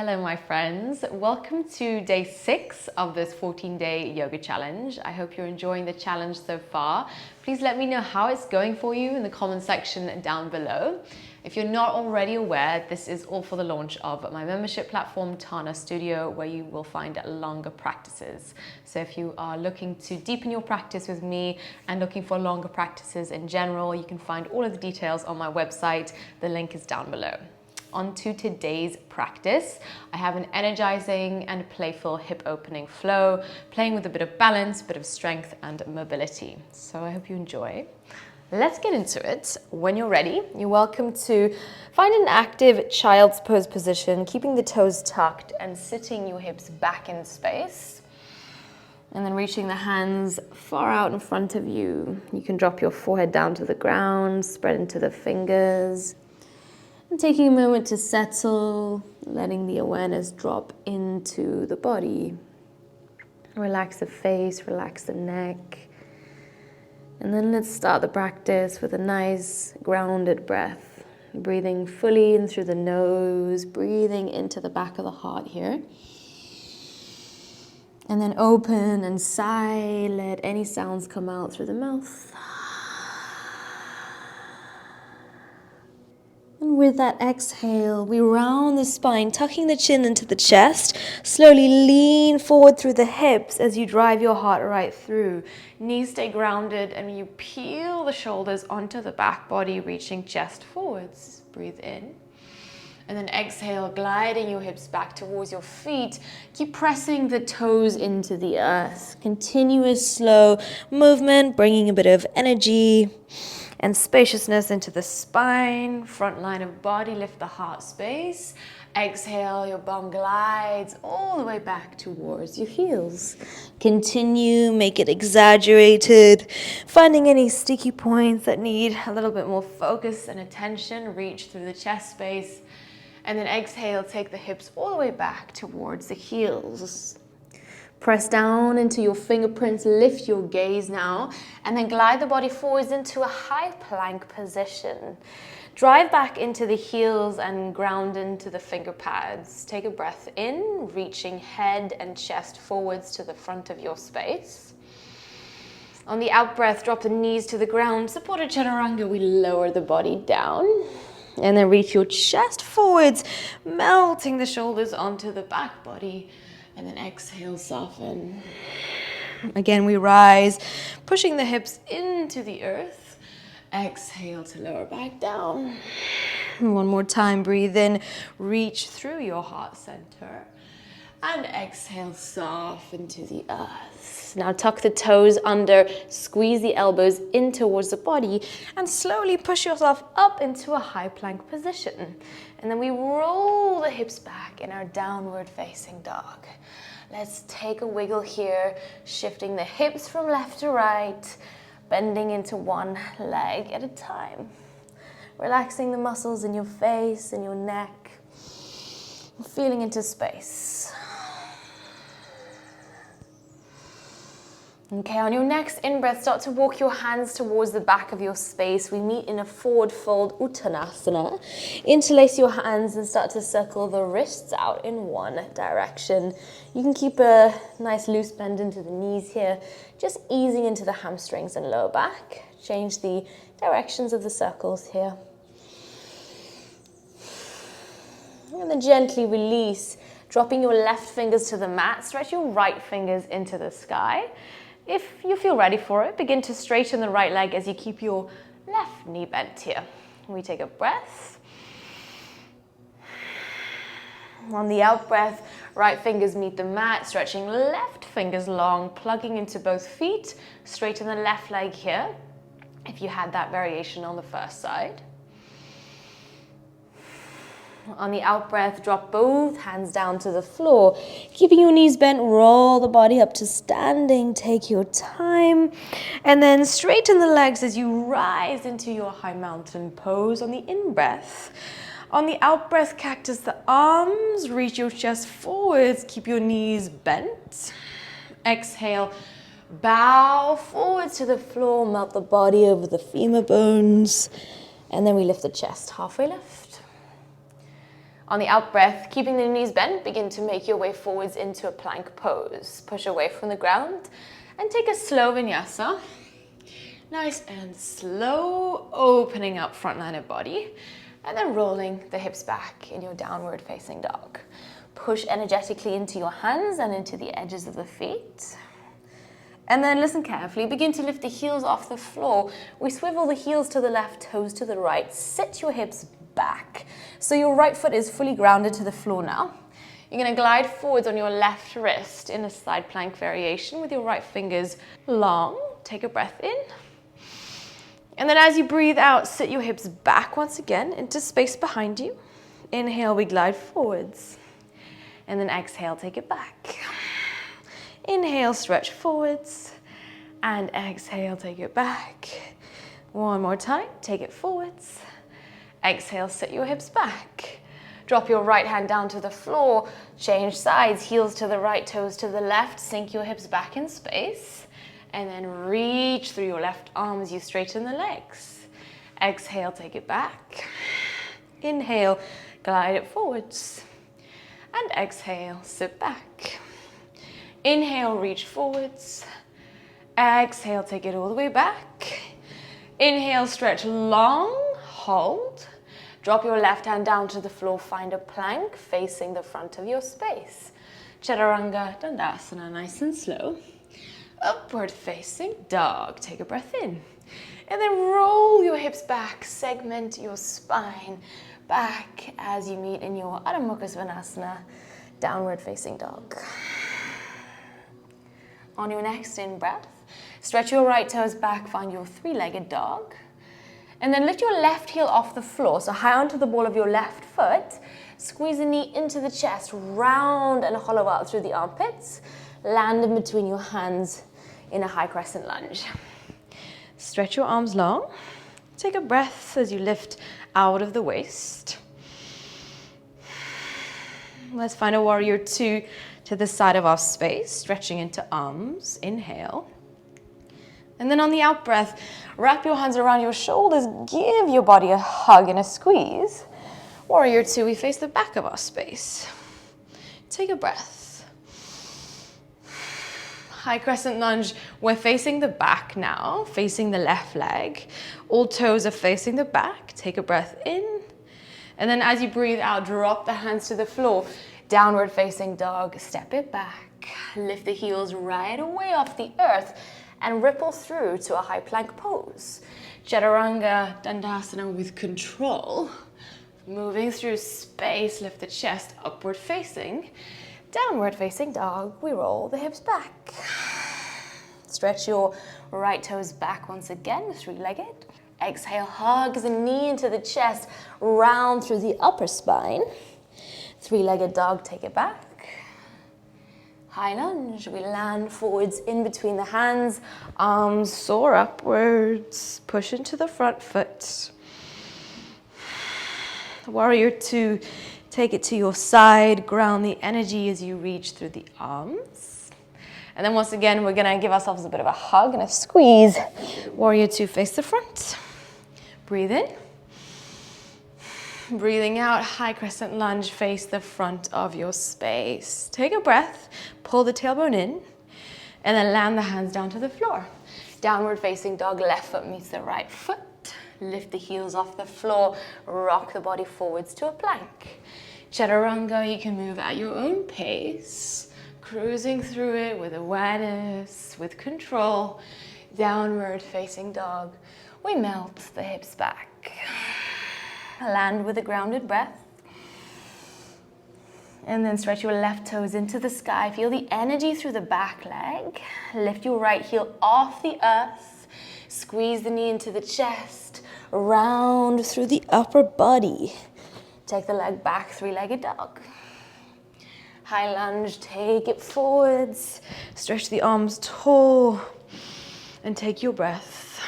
Hello my friends, welcome to day 6 of this 14-day yoga challenge. I hope you're enjoying the challenge so far. Please let me know how it's going for you in the comment section down below. If you're not already aware, this is all for the launch of my membership platform, Tana Studio, where you will find longer practices. So if you are looking to deepen your practice with me and looking for longer practices in general, you can find all of the details on my website. The link is down below. On to today's practice. I have an energizing and playful hip opening flow, playing with a bit of balance, bit of strength and mobility. So I hope you enjoy. Let's get into it. When you're ready, you're welcome to find an active child's pose position, keeping the toes tucked and sitting your hips back in space. And then reaching the hands far out in front of you. You can drop your forehead down to the ground, spread into the fingers. And taking a moment to settle, letting the awareness drop into the body. Relax the face, relax the neck. And then let's start the practice with a nice grounded breath. Breathing fully in through the nose, breathing into the back of the heart here. And then open and sigh, let any sounds come out through the mouth. And with that exhale, we round the spine, tucking the chin into the chest. Slowly lean forward through the hips as you drive your heart right through. Knees stay grounded and you peel the shoulders onto the back body, reaching chest forwards. Breathe in. And then exhale, gliding your hips back towards your feet. Keep pressing the toes into the earth. Continuous slow movement, bringing a bit of energy and spaciousness into the spine, front line of body, lift the heart space. Exhale, your bum glides all the way back towards your heels. Continue, make it exaggerated. Finding any sticky points that need a little bit more focus and attention, reach through the chest space. And then exhale, take the hips all the way back towards the heels. Press down into your fingerprints, lift your gaze now, and then glide the body forwards into a high plank position. Drive back into the heels and ground into the finger pads. Take a breath in, reaching head and chest forwards to the front of your space. On the out breath, drop the knees to the ground. Supported chaturanga, we lower the body down. And then reach your chest forwards, melting the shoulders onto the back body. And then exhale, soften. Again, we rise, pushing the hips into the earth. Exhale to lower back down. One more time, breathe in, reach through your heart center. And exhale, soften to the earth. Now tuck the toes under, squeeze the elbows in towards the body, and slowly push yourself up into a high plank position. And then we roll the hips back in our downward facing dog. Let's take a wiggle here, shifting the hips from left to right, bending into one leg at a time. Relaxing the muscles in your face and your neck, feeling into space. Okay, on your next in-breath, start to walk your hands towards the back of your space. We meet in a forward fold Uttanasana. Interlace your hands and start to circle the wrists out in one direction. You can keep a nice loose bend into the knees here, just easing into the hamstrings and lower back. Change the directions of the circles here. And then gently release, dropping your left fingers to the mat. Stretch your right fingers into the sky. If you feel ready for it, begin to straighten the right leg as you keep your left knee bent here. We take a breath. On the out breath, right fingers meet the mat, stretching left fingers long, plugging into both feet. Straighten the left leg here, if you had that variation on the first side. On the out breath, drop both hands down to the floor. Keeping your knees bent, roll the body up to standing. Take your time. And then straighten the legs as you rise into your high mountain pose on the in-breath. On the out-breath, cactus the arms. Reach your chest forwards. Keep your knees bent. Exhale, bow forwards to the floor. Melt the body over the femur bones. And then we lift the chest, halfway lift. On the out breath, keeping the knees bent, begin to make your way forwards into a plank pose. Push away from the ground and take a slow vinyasa. Nice and slow, opening up front line of body, and then rolling the hips back in your downward facing dog. Push energetically into your hands and into the edges of the feet. And then listen carefully, begin to lift the heels off the floor. We swivel the heels to the left, toes to the right. Sit your hips back. So your right foot is fully grounded to the floor now. You're going to glide forwards on your left wrist in a side plank variation with your right fingers long. Take a breath in. And then as you breathe out, sit your hips back once again into space behind you. Inhale, we glide forwards. And then exhale, take it back. Inhale, stretch forwards. And exhale, take it back. One more time, take it forwards. Exhale, sit your hips back. Drop your right hand down to the floor. Change sides, heels to the right, toes to the left. Sink your hips back in space. And then reach through your left arm as you straighten the legs. Exhale, take it back. Inhale, glide it forwards. And exhale, sit back. Inhale, reach forwards. Exhale, take it all the way back. Inhale, stretch long, hold. Drop your left hand down to the floor, find a plank facing the front of your space. Chaturanga Dandasana, nice and slow. Upward facing dog. Take a breath in. And then roll your hips back, segment your spine back as you meet in your Adho Mukha Svanasana, downward facing dog. On your next in-breath, stretch your right toes back, find your three-legged dog. And then lift your left heel off the floor, so high onto the ball of your left foot. Squeeze the knee into the chest, round and hollow out through the armpits. Land in between your hands in a high crescent lunge. Stretch your arms long. Take a breath as you lift out of the waist. Let's find a warrior two to the side of our space, stretching into arms. Inhale. And then on the out breath, wrap your hands around your shoulders, give your body a hug and a squeeze. Warrior two, we face the back of our space. Take a breath. High crescent lunge, we're facing the back now, facing the left leg. All toes are facing the back. Take a breath in. And then as you breathe out, drop the hands to the floor. Downward facing dog, step it back. Lift the heels right away off the earth and ripple through to a high plank pose. Chaturanga Dandasana with control. Moving through space, lift the chest upward facing. Downward facing dog, we roll the hips back. Stretch your right toes back once again, three-legged. Exhale, hug the knee into the chest, round through the upper spine. Three-legged dog, take it back. High lunge, we land forwards in between the hands, arms soar upwards, push into the front foot. Warrior two, take it to your side, ground the energy as you reach through the arms. And then once again, we're gonna give ourselves a bit of a hug and a squeeze. Warrior two, face the front. Breathe in. Breathing out, high crescent lunge, face the front of your space. Take a breath, pull the tailbone in, and then land the hands down to the floor. Downward facing dog, left foot meets the right foot. Lift the heels off the floor, rock the body forwards to a plank. Chaturanga, you can move at your own pace, cruising through it with awareness, with control. Downward facing dog, we melt the hips back. Land with a grounded breath. And then stretch your left toes into the sky. Feel the energy through the back leg. Lift your right heel off the earth. Squeeze the knee into the chest. Round through the upper body. Take the leg back, three-legged dog. High lunge, take it forwards. Stretch the arms tall. And take your breath.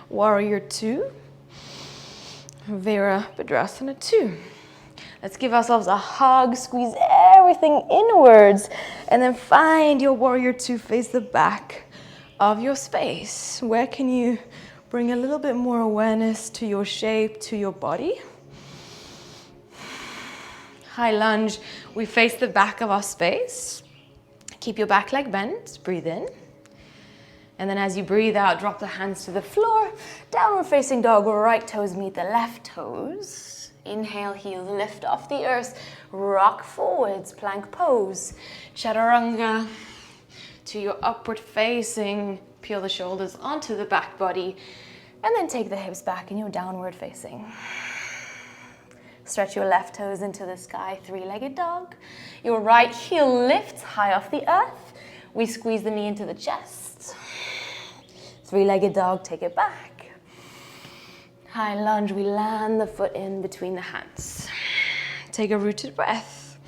Warrior two. Virabhadrasana 2. Let's give ourselves a hug, squeeze everything inwards, and then find your warrior two, face the back of your space. Where can you bring a little bit more awareness to your shape, to your body? High lunge, we face the back of our space. Keep your back leg bent, breathe in. And then as you breathe out, drop the hands to the floor. Downward facing dog, right toes meet the left toes. Inhale, heels lift off the earth. Rock forwards, plank pose. Chaturanga to your upward facing. Peel the shoulders onto the back body. And then take the hips back in your downward facing. Stretch your left toes into the sky, three-legged dog. Your right heel lifts high off the earth. We squeeze the knee into the chest. Three-legged dog, take it back. High lunge, we land the foot in between the hands. Take a rooted breath.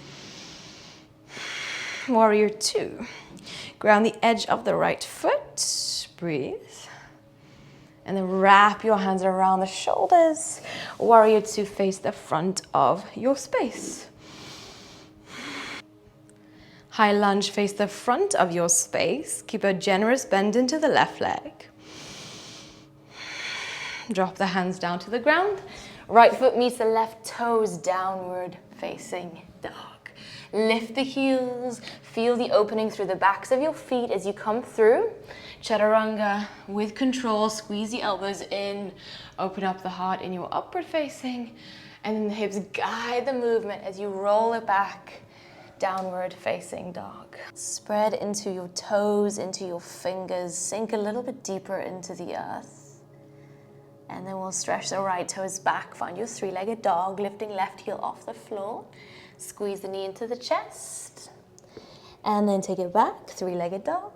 Warrior two. Ground the edge of the right foot. Breathe. And then wrap your hands around the shoulders. Warrior two, face the front of your space. High lunge, face the front of your space. Keep a generous bend into the left leg. Drop the hands down to the ground. Right foot meets the left toes, downward facing dog. Lift the heels. Feel the opening through the backs of your feet as you come through. Chaturanga with control. Squeeze the elbows in. Open up the heart in your upward facing. And then the hips guide the movement as you roll it back. Downward facing dog. Spread into your toes, into your fingers. Sink a little bit deeper into the earth. And then we'll stretch the right toes back. Find your three-legged dog, lifting left heel off the floor. Squeeze the knee into the chest. And then take it back, three-legged dog.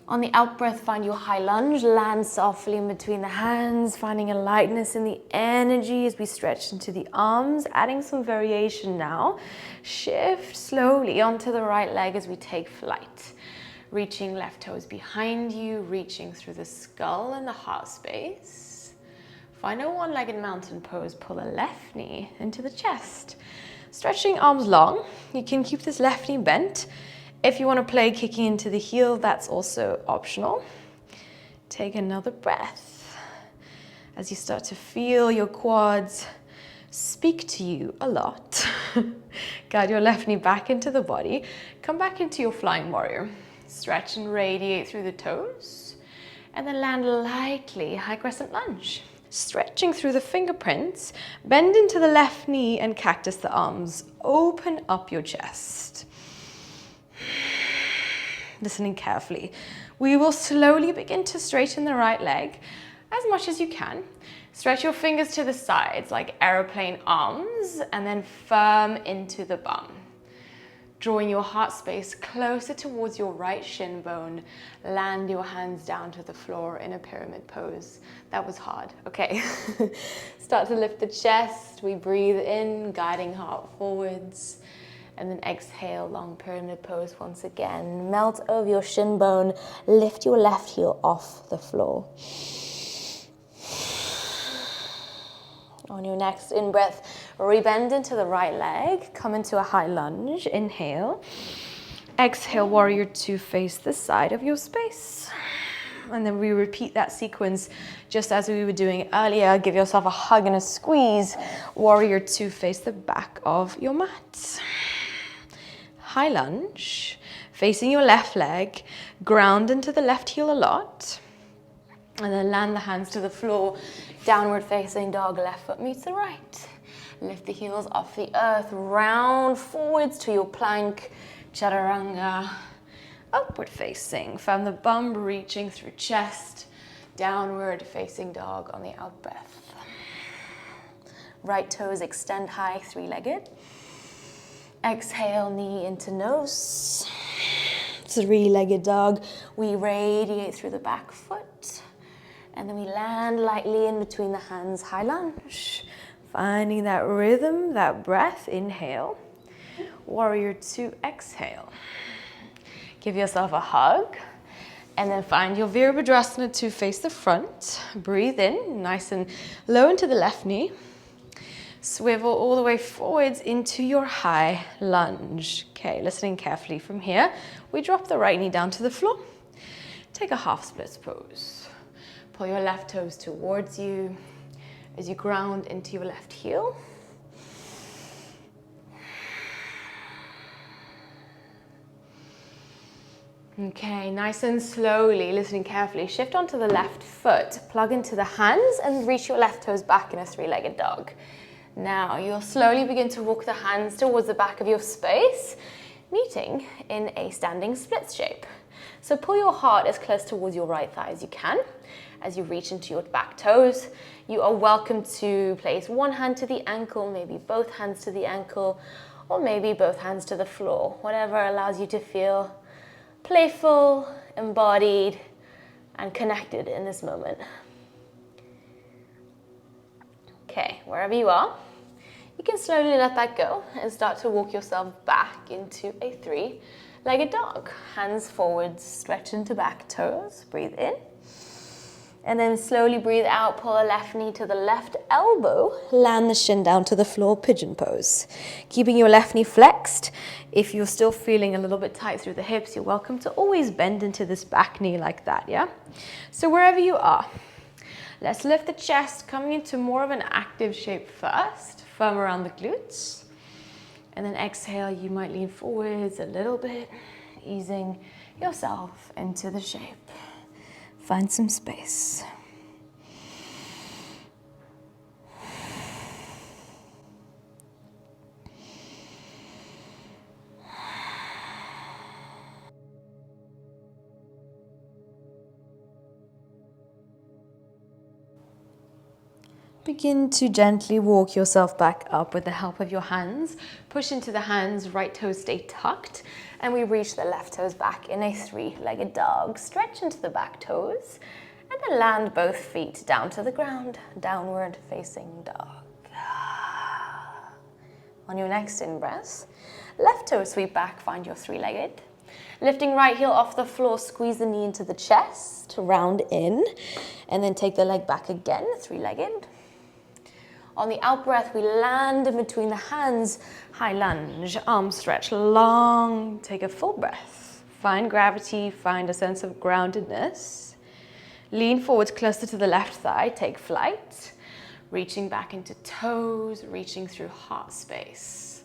On the out breath, find your high lunge. Land softly in between the hands, finding a lightness in the energy as we stretch into the arms. Adding some variation now. Shift slowly onto the right leg as we take flight. Reaching left toes behind you, reaching through the skull and the heart space. Find a one-legged mountain pose. Pull the left knee into the chest. Stretching arms long. You can keep this left knee bent. If you want to play kicking into the heel, that's also optional. Take another breath as you start to feel your quads speak to you a lot. Guide your left knee back into the body. Come back into your flying warrior. Stretch and radiate through the toes. And then land lightly, high crescent lunge. Stretching through the fingerprints, bend into the left knee and cactus the arms. Open up your chest. Listening carefully. We will slowly begin to straighten the right leg as much as you can. Stretch your fingers to the sides like aeroplane arms and then firm into the bum. Drawing your heart space closer towards your right shin bone. Land your hands down to the floor in a pyramid pose. That was hard. Okay. Start to lift the chest. We breathe in, guiding heart forwards. And then exhale, long pyramid pose once again. Melt over your shin bone. Lift your left heel off the floor. On your next in-breath, rebend into the right leg. Come into a high lunge. Inhale. Exhale, warrior two, face the side of your space. And then we repeat that sequence just as we were doing earlier. Give yourself a hug and a squeeze. Warrior two, face the back of your mat. High lunge. Facing your left leg. Ground into the left heel a lot. And then land the hands to the floor. Downward facing dog, left foot meets the right. Lift the heels off the earth, round forwards to your plank. Chaturanga, upward facing. From the bum, reaching through chest. Downward facing dog on the out breath. Right toes extend high, three-legged. Exhale, knee into nose. Three-legged dog. We radiate through the back foot. And then we land lightly in between the hands, high lunge. Finding that rhythm, that breath, inhale. Warrior two, exhale. Give yourself a hug. And then find your Virabhadrasana to face the front. Breathe in, nice and low into the left knee. Swivel all the way forwards into your high lunge. Okay, listening carefully from here. We drop the right knee down to the floor. Take a half splits pose. Pull your left toes towards you as you ground into your left heel. Okay, nice and slowly, listening carefully, shift onto the left foot, plug into the hands and reach your left toes back in a three-legged dog. Now you'll slowly begin to walk the hands towards the back of your space, meeting in a standing split shape. So pull your heart as close towards your right thigh as you can. As you reach into your back toes, you are welcome to place one hand to the ankle, maybe both hands to the ankle, or maybe both hands to the floor, whatever allows you to feel playful, embodied, and connected in this moment. Okay, wherever you are, you can slowly let that go and start to walk yourself back into a three-legged dog. Hands forward, stretch into back toes, breathe in. And then slowly breathe out, pull the left knee to the left elbow, land the shin down to the floor, pigeon pose. Keeping your left knee flexed. If you're still feeling a little bit tight through the hips, you're welcome to always bend into this back knee like that, yeah? So wherever you are, let's lift the chest, coming into more of an active shape first, firm around the glutes. And then exhale, you might lean forwards a little bit, easing yourself into the shape. Find some space. Begin to gently walk yourself back up with the help of your hands. Push into the hands, right toes stay tucked, and we reach the left toes back in a three-legged dog. Stretch into the back toes, and then land both feet down to the ground, downward facing dog. On your next in-breath, left toe sweep back, find your three-legged. Lifting right heel off the floor, squeeze the knee into the chest, round in, and then take the leg back again, three-legged. On the out breath, we land in between the hands, high lunge, arms stretch long, take a full breath. Find gravity, find a sense of groundedness. Lean forwards closer to the left thigh, take flight. Reaching back into toes, reaching through heart space.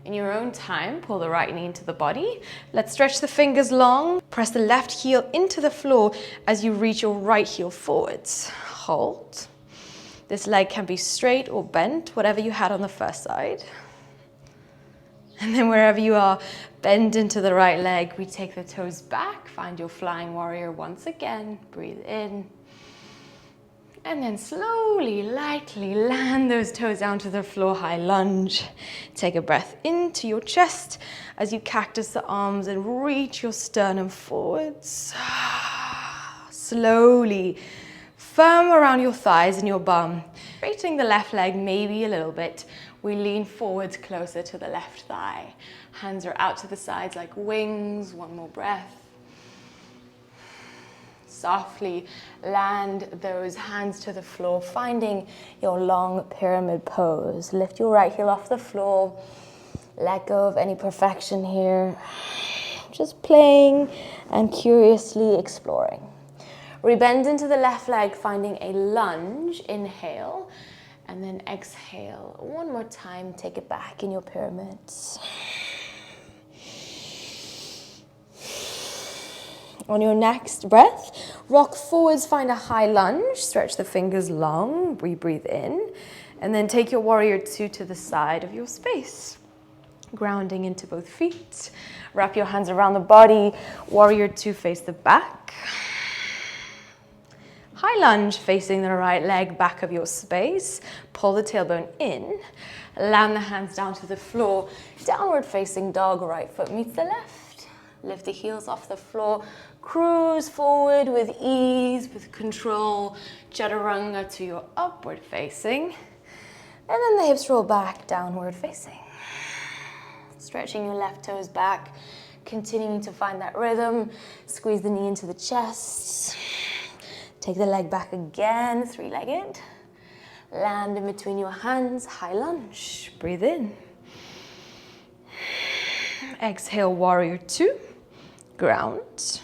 In your own time, pull the right knee into the body. Let's stretch the fingers long. Press the left heel into the floor as you reach your right heel forwards. Hold. This leg can be straight or bent, whatever you had on the first side. And then wherever you are, bend into the right leg. We take the toes back. Find your flying warrior once again. Breathe in. And then slowly, lightly land those toes down to the floor, high lunge. Take a breath into your chest as you cactus the arms and reach your sternum forwards. Slowly, firm around your thighs and your bum. Straightening the left leg maybe a little bit. We lean forwards closer to the left thigh. Hands are out to the sides like wings. One more breath. Softly land those hands to the floor, finding your long pyramid pose. Lift your right heel off the floor. Let go of any perfection here. Just playing and curiously exploring. Rebend into the left leg, finding a lunge. Inhale, and then exhale. One more time, take it back in your pyramids. On your next breath, rock forwards, find a high lunge, stretch the fingers long, we breathe in, and then take your warrior two to the side of your space. Grounding into both feet, wrap your hands around the body, warrior two face the back. High lunge facing the right leg, back of your space, pull the tailbone in, land the hands down to the floor, downward facing dog, right foot meets the left. Lift the heels off the floor, cruise forward with ease, with control, chaturanga to your upward facing, and then the hips roll back, downward facing. Stretching your left toes back, continuing to find that rhythm, squeeze the knee into the chest, take the leg back again, three-legged, land in between your hands, high lunge, breathe in. Exhale, warrior two, ground.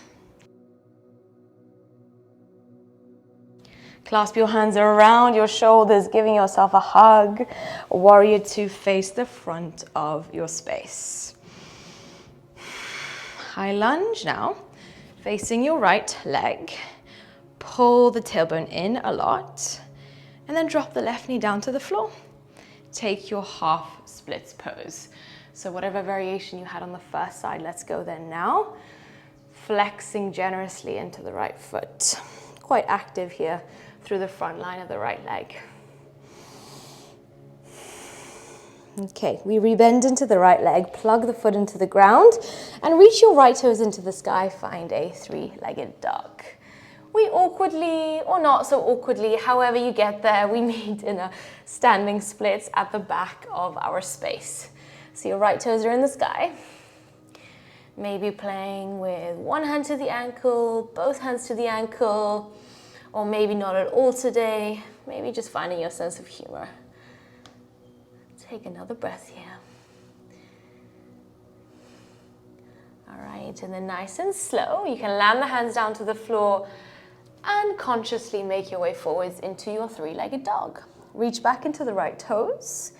Clasp your hands around your shoulders, giving yourself a hug. Warrior two, face the front of your space. High lunge now, facing your right leg. Pull the tailbone in a lot, and then drop the left knee down to the floor. Take your half splits pose. So whatever variation you had on the first side, let's go there now. Flexing generously into the right foot. Quite active here through the front line of the right leg. Okay, we rebend into the right leg, plug the foot into the ground, and reach your right toes into the sky. Find a three-legged dog. We awkwardly, or not so awkwardly, however you get there, we meet in a standing splits at the back of our space. So your right toes are in the sky. Maybe playing with one hand to the ankle, both hands to the ankle, or maybe not at all today. Maybe just finding your sense of humor. Take another breath here. All right, and then nice and slow, you can land the hands down to the floor and consciously make your way forwards into your three-legged dog. Reach back into the right toes,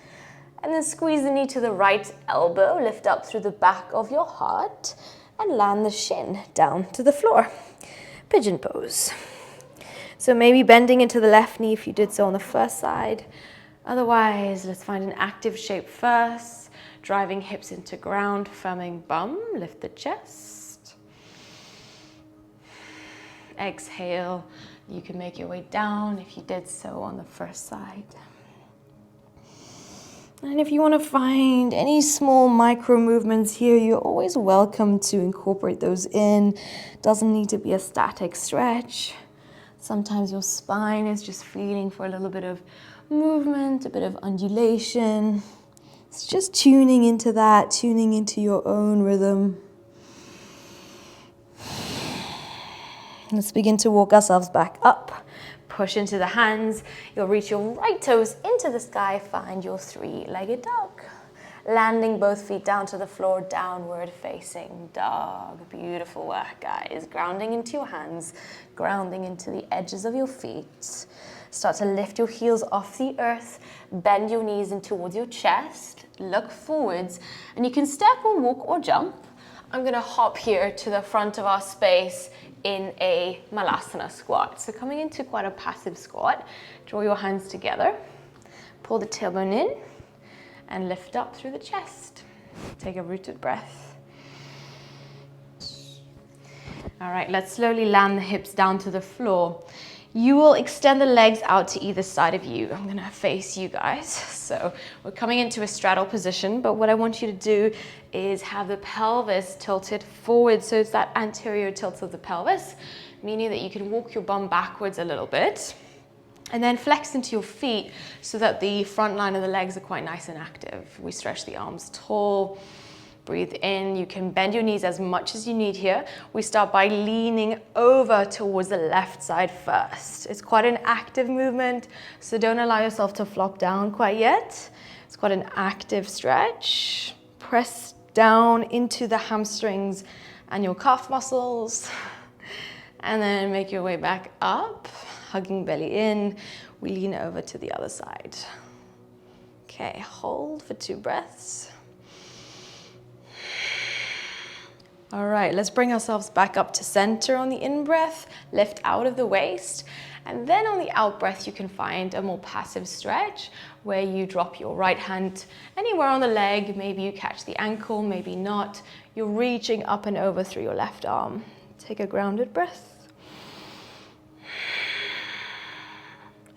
and then squeeze the knee to the right elbow, lift up through the back of your heart, and land the shin down to the floor. Pigeon pose. So maybe bending into the left knee if you did so on the first side. Otherwise, let's find an active shape first, driving hips into ground, firming bum, lift the chest. Exhale, you can make your way down if you did so on the first side. And if you want to find any small micro movements here, you're always welcome to incorporate those in. Doesn't need to be a static stretch. Sometimes your spine is just feeling for a little bit of movement, a bit of undulation. It's just tuning into that, tuning into your own rhythm. Let's begin to walk ourselves back up. Push into the hands. You'll reach your right toes into the sky. Find your three-legged dog. Landing both feet down to the floor, downward facing dog. Beautiful work, guys. Grounding into your hands, grounding into the edges of your feet. Start to lift your heels off the earth. Bend your knees in towards your chest. Look forwards. And you can step or walk or jump. I'm going to hop here to the front of our space in a malasana squat. So coming into quite a passive squat, draw your hands together, pull the tailbone in, and lift up through the chest. Take a rooted breath. All right, let's slowly land the hips down to the floor. You will extend the legs out to either side of you. I'm gonna face you guys. So we're coming into a straddle position, but what I want you to do is have the pelvis tilted forward. So it's that anterior tilt of the pelvis, meaning that you can walk your bum backwards a little bit and then flex into your feet so that the front line of the legs are quite nice and active. We stretch the arms tall. Breathe in, you can bend your knees as much as you need here. We start by leaning over towards the left side first. It's quite an active movement, so don't allow yourself to flop down quite yet. It's quite an active stretch. Press down into the hamstrings and your calf muscles. And then make your way back up, hugging belly in. We lean over to the other side. Okay, hold for 2 breaths. All right, let's bring ourselves back up to center on the in-breath, lift out of the waist, and then on the out-breath, you can find a more passive stretch where you drop your right hand anywhere on the leg. Maybe you catch the ankle, maybe not. You're reaching up and over through your left arm. Take a grounded breath.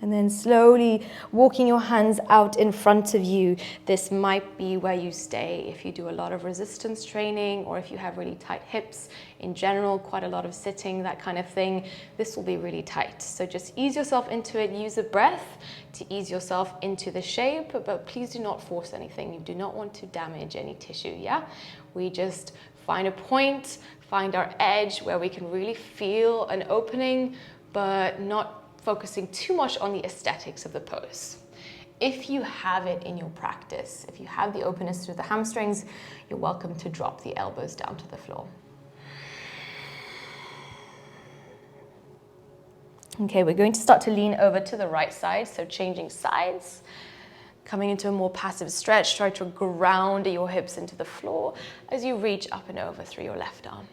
And then slowly walking your hands out in front of you. This might be where you stay if you do a lot of resistance training or if you have really tight hips in general, quite a lot of sitting, that kind of thing. This will be really tight. So just ease yourself into it. Use the breath to ease yourself into the shape, but please do not force anything. You do not want to damage any tissue, yeah? We just find a point, find our edge where we can really feel an opening, but not focusing too much on the aesthetics of the pose. If you have it in your practice, if you have the openness through the hamstrings, you're welcome to drop the elbows down to the floor. Okay, we're going to start to lean over to the right side, so changing sides. Coming into a more passive stretch, try to ground your hips into the floor as you reach up and over through your left arm.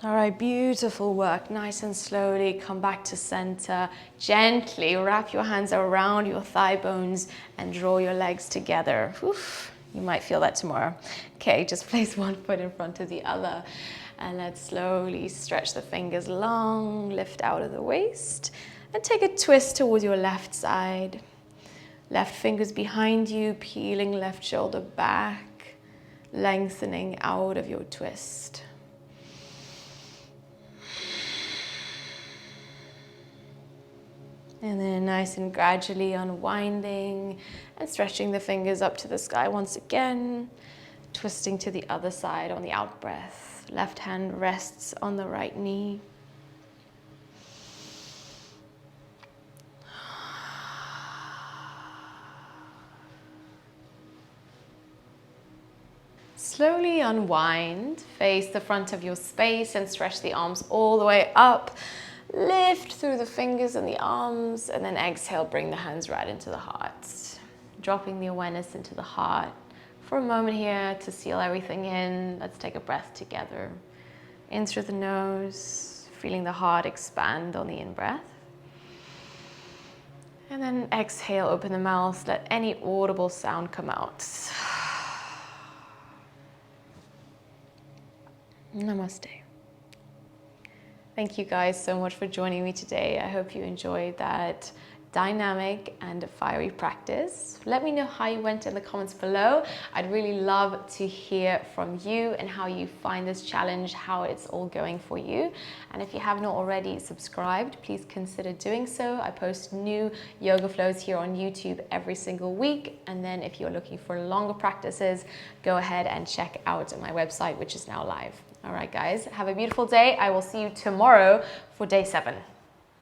All right, beautiful work. Nice and slowly come back to center. Gently wrap your hands around your thigh bones and draw your legs together. Oof, you might feel that tomorrow. Okay, just place one foot in front of the other. And let's slowly stretch the fingers long, lift out of the waist, and take a twist towards your left side. Left fingers behind you, peeling left shoulder back, lengthening out of your twist. And then nice and gradually unwinding and stretching the fingers up to the sky once again, twisting to the other side on the out breath. Left hand rests on the right knee. Slowly unwind, face the front of your space and stretch the arms all the way up. Lift through the fingers and the arms, and then exhale, bring the hands right into the heart. Dropping the awareness into the heart. For a moment here to seal everything in, let's take a breath together. In through the nose, feeling the heart expand on the in-breath. And then exhale, open the mouth, let any audible sound come out. Namaste. Thank you guys so much for joining me today. I hope you enjoyed that dynamic and fiery practice. Let me know how you went in the comments below. I'd really love to hear from you and how you find this challenge, how it's all going for you. And if you have not already subscribed, please consider doing so. I post new yoga flows here on YouTube every single week. And then if you're looking for longer practices, go ahead and check out my website, which is now live. All right, guys, have a beautiful day. I will see you tomorrow for day 7.